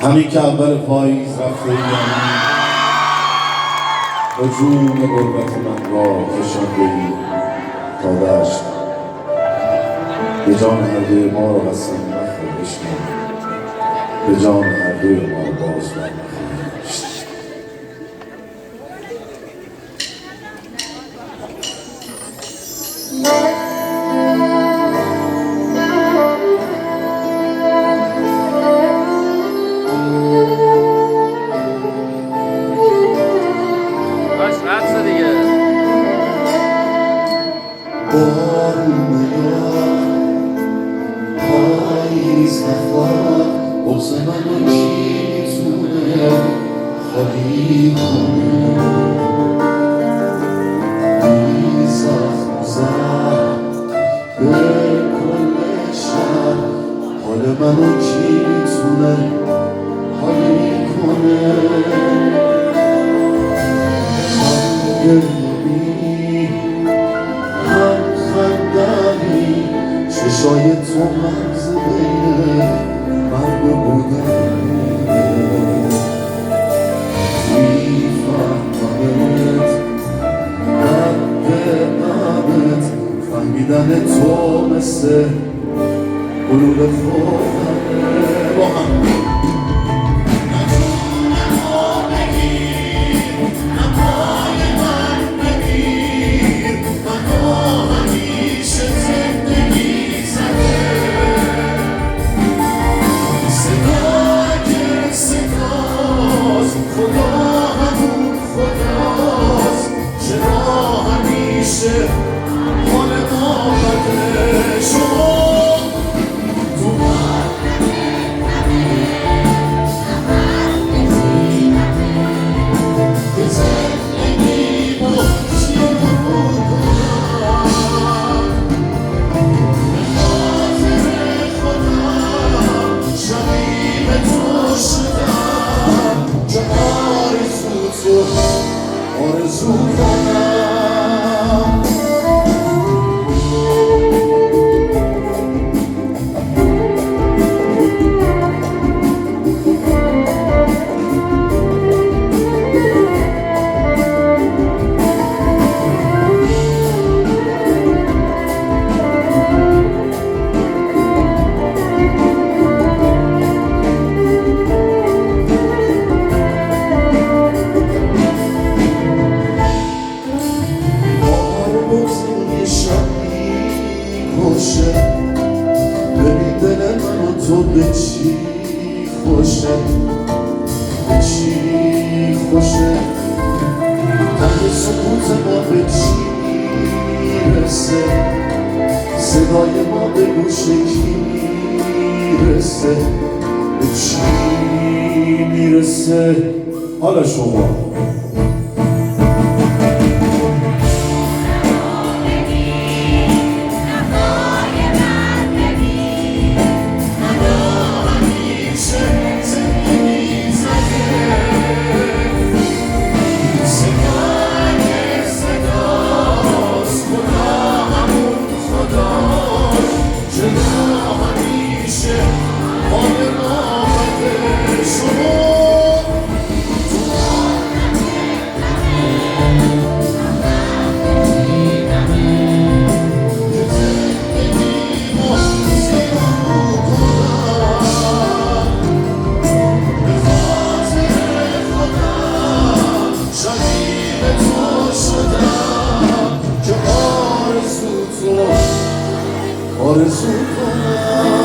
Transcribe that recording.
همین که اول پاییز رفته ایمی با جون غربت من را کشانده ای تا دشت به جان هر دوی ما را قسم نخور بشکن به جان هر دوی ما باز برنخواهی. بارون پاییز نخواد بغض منو کی میتونه خالی کنه بی زخم زد به کل شب حال منو کی میتونه خالی کنه هم گریمی هم خندمی چشای تو مرز بین مرگ و بودن میفهممت رد قبت فهمیدن تو مثل قلوب خودمه با هم آرزو کنم ببین دل من و تو به چی خوشه به چی خوشه ته سکوت ما به چی میرسه صدای ما به گوش کی میرسه به چی میرسه حالا شما آرزو کنم